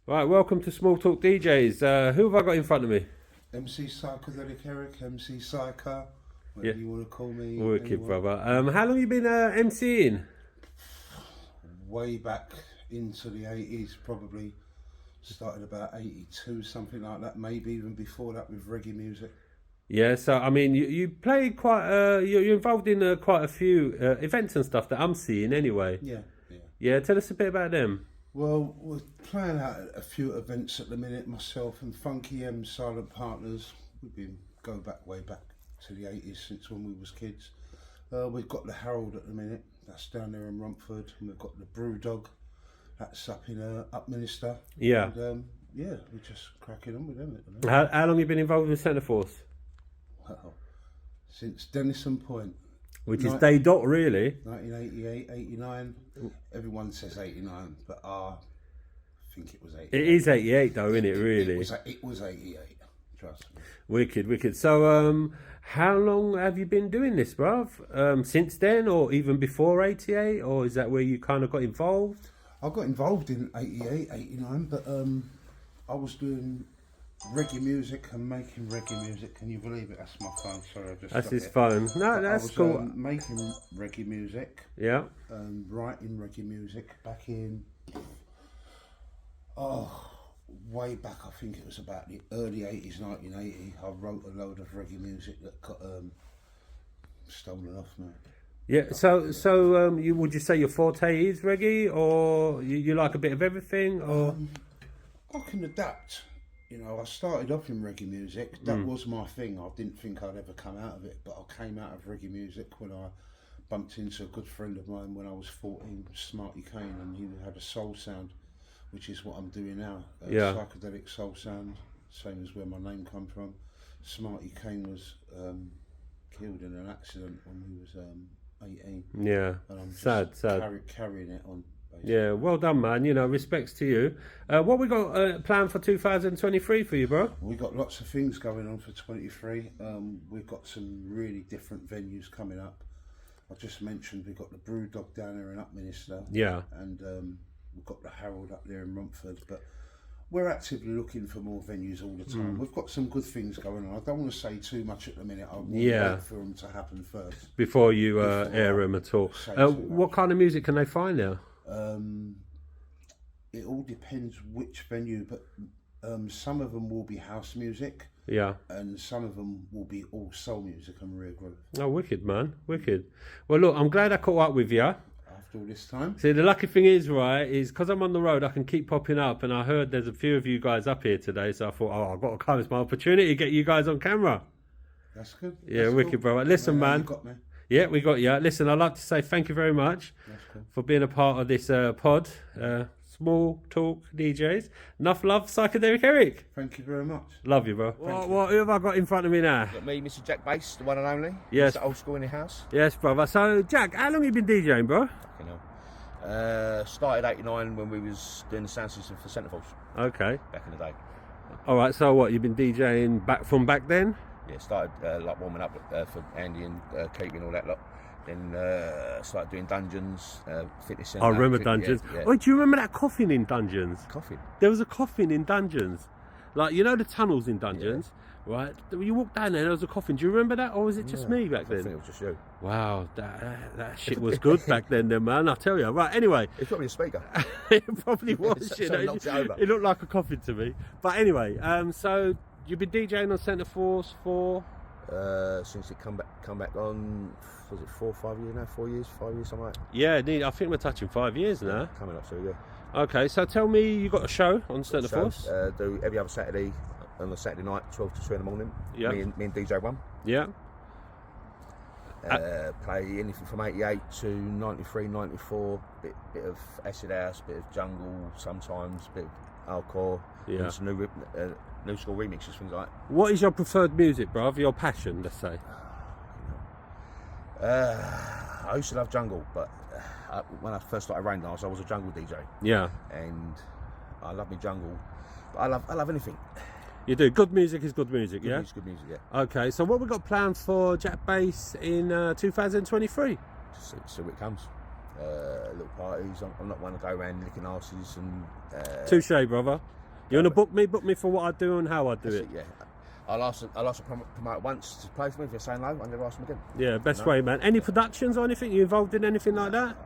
Right, welcome to Small Talk DJs. Who have I got in front of me? MC Psychedelic Eric, MC Psycho, whatever you want to call me. Wicked, brother. How long you been MCing? Way back into the 80s, probably started about 82, something like that, maybe even before that with reggae music. Yeah, so I mean, you played quite. You're involved in quite a few events and stuff that I'm seeing anyway. Yeah. Yeah, tell us a bit about them. Well, we're playing out at a few events at the minute, myself and Funky M, Silent Partners. Go back way back to the 80s since when we was kids. We've got the Herald at the minute, that's down there in Romford, and we've got the Brewdog, that's up in Upminster. Yeah. And, we're just cracking on with them at the minute. How long you been involved with Centre Force? Well, since Denison Point. Which is day dot, really. 1988, 89. Everyone says 89, but I think it was 88. It is 88 though, isn't it, really? It was 88, trust me. Wicked. So, how long have you been doing this, bruv? Since then, or even before 88, or is that where you kind of got involved? I got involved in 88, 89, but I was doing reggae music and making reggae music. Can you believe it? That's my phone. Sorry, I just. That's his phone. No, that's cool. Making reggae music. Yeah. Writing reggae music back in. Way back. I think it was about the early 80s, 1980. I wrote a load of reggae music that got stolen off me. Yeah. So, would you say your forte is reggae, or you like a bit of everything, or? I can adapt. You know, I started off in reggae music. That was my thing. I didn't think I'd ever come out of it, but I came out of reggae music when I bumped into a good friend of mine when I was 14, Smarty Kane, and he had a soul sound, which is what I'm doing now. Psychedelic soul sound, same as where my name come from. Smarty Kane was killed in an accident when he was 18. Yeah, and I'm sad. Carrying it on. Basically. Yeah, well done, man. You know, respects to you. What we got planned for 2023 for you, bro? We got lots of things going on for 23. We've got some really different venues coming up. I just mentioned we've got the Brewdog down there in Upminster. Yeah. And we've got the Herald up there in Romford. But we're actively looking for more venues all the time. We've got some good things going on. I don't want to say too much at the minute. I want to wait for them to happen first. Before you air them at all. What kind of music can they find now? It all depends which venue, but some of them will be house music. Yeah. And some of them will be all soul music and real groove. Oh, wicked, man. Wicked. Well, look, I'm glad I caught up with you. After all this time. See, the lucky thing is, right, is because I'm on the road, I can keep popping up, and I heard there's a few of you guys up here today, so I thought, I've got to come. It's my opportunity to get you guys on camera. That's good. Yeah, that's wicked, cool. bro. Listen, man. You got me. Yeah, we got you. Listen, I'd like to say thank you very much for being a part of this pod. Small Talk DJs. Enough love, Psychedelic Eric. Thank you very much. Love you, bro. Who have I got in front of me now? Got me, Mr. Jack Bass, the one and only. Yes. Mr. Old Skool in the house. Yes, brother. So, Jack, how long have you been DJing, bro? Started 89 when we was doing the sound system for Centre Force. Okay. Back in the day. All right. So, what you've been DJing back then? Yeah, started like warming up for Andy and Keith and all that lot. Then started doing dungeons, fitness centre. I remember dungeons. Yeah. Wait, do you remember that coffin in dungeons? Coffin? There was a coffin in dungeons. Like, you know the tunnels in dungeons, right? You walked down there was a coffin. Do you remember that, or was it just me back then? I think it was just you. Wow, that shit was good back then, man. I tell you. Right, anyway. It's probably a speaker. It probably was. So it looked like a coffin to me. But anyway, so you've been DJing on Centre Force for... since it come back on, was it 4 or 5 years now? 4 years, 5 years, something like that? Yeah, I think we're touching 5 years now. Coming up, so yeah. Okay, so tell me, you got a show on Centre Force? Do every other Saturday, on a Saturday night, 12 to 2 in the morning. Yeah. Me and DJ One. Yeah. Play anything from 88 to 93, 94, bit of acid house, bit of jungle sometimes, bit of hardcore, and some new school remixes, things like that. What is your preferred music, bruv? Your passion, let's say? I used to love jungle, but when I first started rain dance, I was a jungle DJ. Yeah. And I love me jungle, but I love anything. You do. Good music is good music, yeah? Good music, yeah. Okay, so what we got planned for Jack Bass in 2023? Just see what it comes. little parties. I'm not one to go around licking arses and. Touche, brother. You want to book me? Book me for what I do and how I do it. Yeah. I'll ask a promoter once to play for me. If they're saying no, I'm going to ask them again. Yeah, best way, man. Any productions or anything? You involved in anything like that?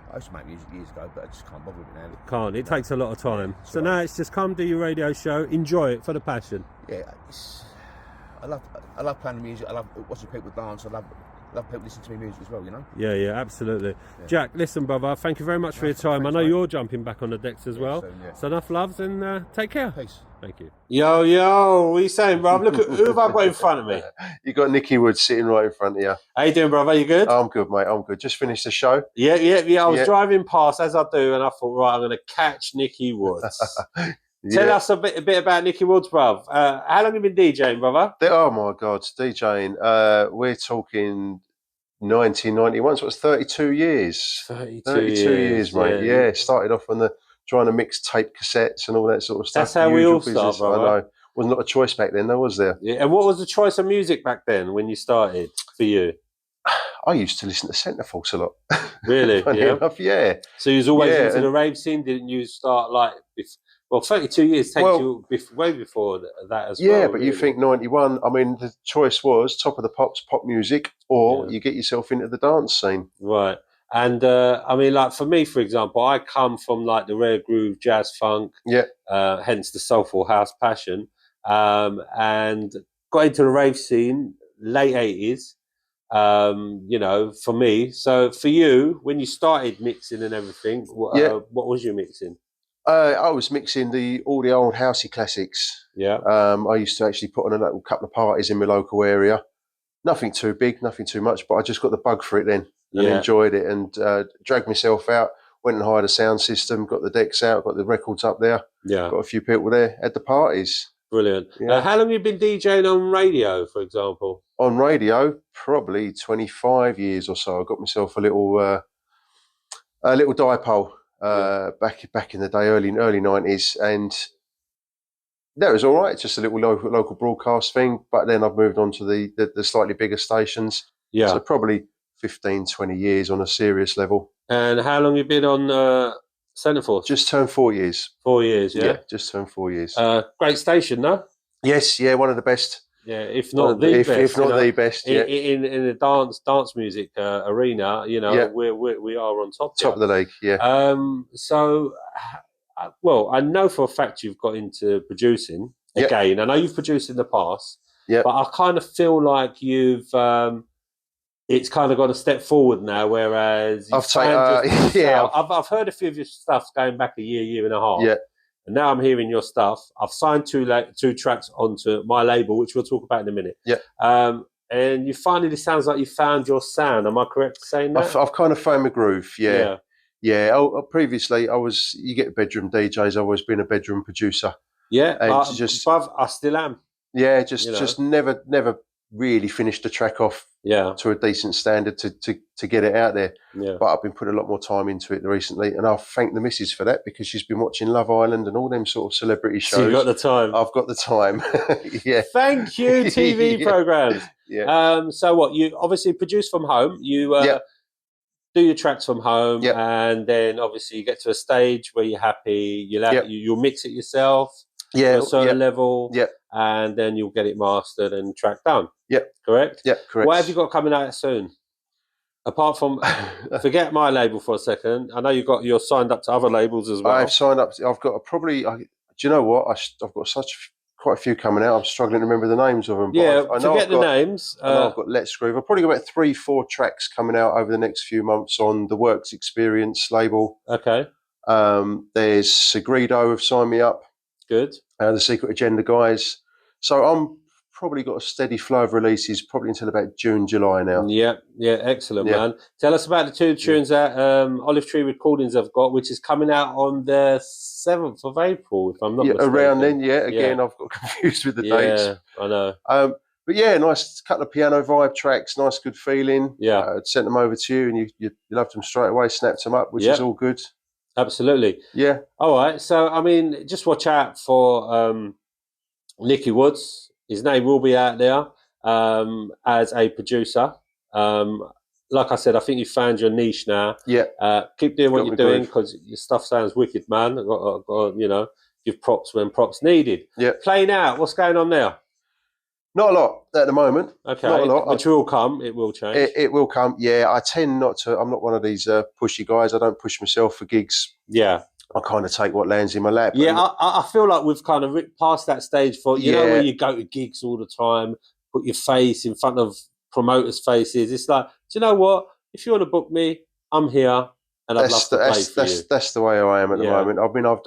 I used to make music years ago, but I just can't bother with it now. Can't. It takes a lot of time. Yeah, so now it's just come do your radio show, enjoy it for the passion. Yeah, I love playing the music. I love watching people dance. I love people listening to me music as well. You know. Yeah, absolutely. Yeah. Jack, listen, brother. Thank you very much for your time. I know you're jumping back on the decks as well. So enough loves and take care. Peace. Thank you. Yo, what are you saying, bruv? Look at who have I got in front of me? You got Nicky Woods sitting right in front of you. How you doing, brother? You good? I'm good, mate. I'm good. Just finished the show. Yeah. I was driving past as I do, and I thought, right, I'm going to catch Nicky Woods. Tell us a bit about Nicky Woods, bruv. How long have you been DJing, brother? Oh my God, DJing. We're talking 1991. So it's 32 years. 32 years, mate. Yeah. Started off on trying to mix tape cassettes and all that sort of stuff. That's how we all start, brother. I know. Was not a choice back then, though, was there? Yeah. And what was the choice of music back then when you started for you? I used to listen to Centreforce a lot. Really? enough, yeah. So you was always into the rave scene? Didn't you start like... 32 years takes you way before that as well. Yeah, but really. You think 91, I mean, the choice was Top of the Pops, pop music, or you get yourself into the dance scene. Right. And, I mean, like, for me, for example, I come from, like, the rare groove, jazz, funk, hence the soulful house passion, and got into the rave scene, late 80s, you know, for me. So for you, when you started mixing and everything, what was you mixing? I was mixing all the old housey classics. Yeah. I used to actually put on a little couple of parties in my local area. Nothing too big, nothing too much, but I just got the bug for it then and enjoyed it and dragged myself out, went and hired a sound system, got the decks out, got the records up there. Yeah. Got a few people there at the parties. Brilliant. Yeah. How long have you been DJing on radio, for example? On radio, probably 25 years or so. I got myself a little dipole. Back in the day, early 90s, and that was all right. Just a little local broadcast thing. But then I've moved on to the slightly bigger stations. Yeah. So probably 15, 20 years on a serious level. And how long have you been on Centreforce? Just turned 4 years. 4 years, yeah? Yeah, just turned 4 years. Great station, no? Yes, yeah, one of the best. Yeah, if not the best. If not the best, yeah. In the dance music arena, you know, we are on top. Top of the league, yeah. So, well, I know for a fact you've got into producing again. I know you've produced in the past, but I kind of feel like you've it's kind of gone a step forward now. Whereas I've heard a few of your stuff going back a year and a half. Yeah. And now I'm hearing your stuff. I've signed two tracks onto my label, which we'll talk about in a minute. Yeah. And you finally, it sounds like you found your sound. Am I correct in saying that? I've kind of found my groove. Yeah. Previously, you get bedroom DJs. I've always been a bedroom producer. Yeah. And I still am. Yeah. Just never really finished the track off to a decent standard to get it out there. Yeah. But I've been putting a lot more time into it recently, and I'll thank the missus for that because she's been watching Love Island and all them sort of celebrity shows. So you got the time. I've got the time. Yeah. Thank you, TV programs. Yeah. So what, you obviously produce from home. You do your tracks from home, and then obviously you get to a stage where you're happy. You'll mix it yourself. Yeah. To a certain level. Yeah. And then you'll get it mastered and tracked down. Yep. Correct? Yep, correct. What have you got coming out soon? Apart from, forget my label for a second. I know you're signed up to other labels as well. I've signed up. I've got do you know what? I've got quite a few coming out. I'm struggling to remember the names of them. Yeah, forget the names. I know I've got Let's Groove. I've probably got about 3-4 tracks coming out over the next few months on the Works Experience label. Okay. There's Segredo have signed me up. Good. The Secret Agenda guys. So I'm probably got a steady flow of releases probably until about June, July now. Yeah, excellent, man. Tell us about the two tunes that Olive Tree Recordings have got, which is coming out on the 7th of April, if I'm not mistaken. Around then, Again, I've got confused with the dates. Yeah, I know. But nice couple of piano vibe tracks, nice good feeling. Yeah. Sent them over to you and you loved them straight away, snapped them up, which is all good. Absolutely. Yeah. All right. So, I mean, just watch out for Nicky Woods. His name will be out there as a producer. like I said, I think you found your niche now. Yeah. Keep doing what you're doing because your stuff sounds wicked, man. I've got, give props when props needed. Yeah. Playing out. What's going on now? Not a lot at the moment. Okay. Not a lot. Which will come. It will change. It will come. Yeah. I tend not to. I'm not one of these pushy guys. I don't push myself for gigs. Yeah. I kind of take what lands in my lap. Yeah. I feel like we've kind of ripped past that stage for, you know, where you go to gigs all the time, put your face in front of promoters' faces. It's like, do you know what? If you want to book me, I'm here. And I'd love to play for you. That's the way I am at the moment. I mean, I've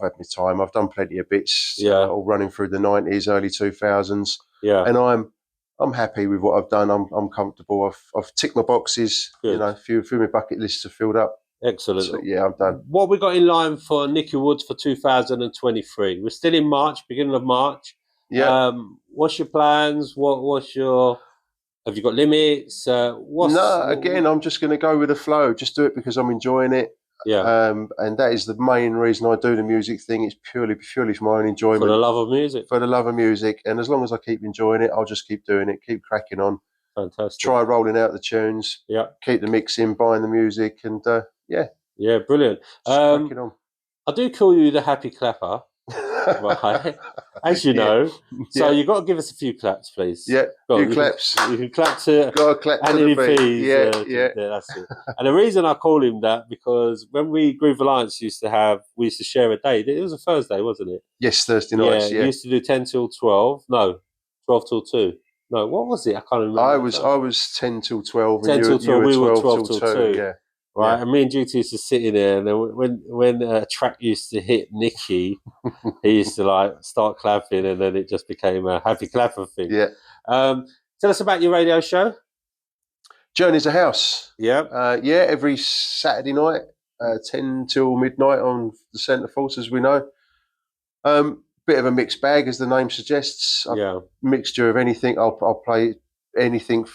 had my time. I've done plenty of bits. All running through the 90s, early 2000s. Yeah. And I'm happy with what I've done. I'm comfortable. I've ticked my boxes. Good. You know, a few of my bucket lists are filled up. Excellent. So, yeah, I'm done. What we got in line for Nicky Woods for 2023? We're still in March, beginning of March. Yeah. What's your plans? What's your? Have you got limits? Again, I'm just going to go with the flow. Just do it because I'm enjoying it. Yeah. And that is the main reason I do the music thing. It's purely for my own enjoyment. For the love of music. For the love of music. And as long as I keep enjoying it, I'll just keep doing it, keep cracking on. Fantastic. Try rolling out the tunes. Yeah. Keep the mixing, buying the music, and yeah. Yeah, brilliant. Just cracking on. I do call you the happy clapper. Right, as you know. So you've got to give us a few claps, please. Yeah, claps. You can clap to. Got to clap to the beat. Yeah, that's it. And the reason I call him that because when we Groove Alliance we used to share a day. It was a Thursday, wasn't it? Yes, Thursday nights. Yeah, we used to do 10 till 12. No, 12 till 2. No, what was it? I can't remember. I was 10 till 12. 10 till 12. We were 12 till 2. Yeah. Right, and me and GT used to sit in there, and then when a track used to hit Nicky, he used to like start clapping, and then it just became a happy clapper thing. Yeah. Tell us about your radio show. Journey's a House. Yeah. Every Saturday night, 10 till midnight on the Centre Force, as we know. Bit of a mixed bag, as the name suggests. Mixture of anything. I'll play anything.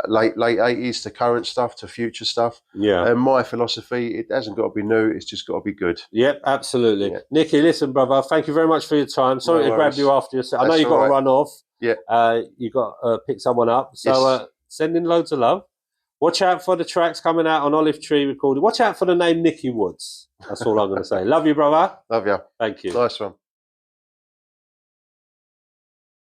Late 80s to current stuff to future stuff. Yeah. And my philosophy, it hasn't got to be new, it's just got to be good. Yep, absolutely. Yeah. Nicky, listen, brother, thank you very much for your time. Sorry to grab you after yourself. I know you've got to run off. Yeah. You got to pick someone up. So send in loads of love. Watch out for the tracks coming out on Olive Tree Recording. Watch out for the name Nicky Woods. That's all I'm going to say. Love you, brother. Love you. Thank you. Nice one.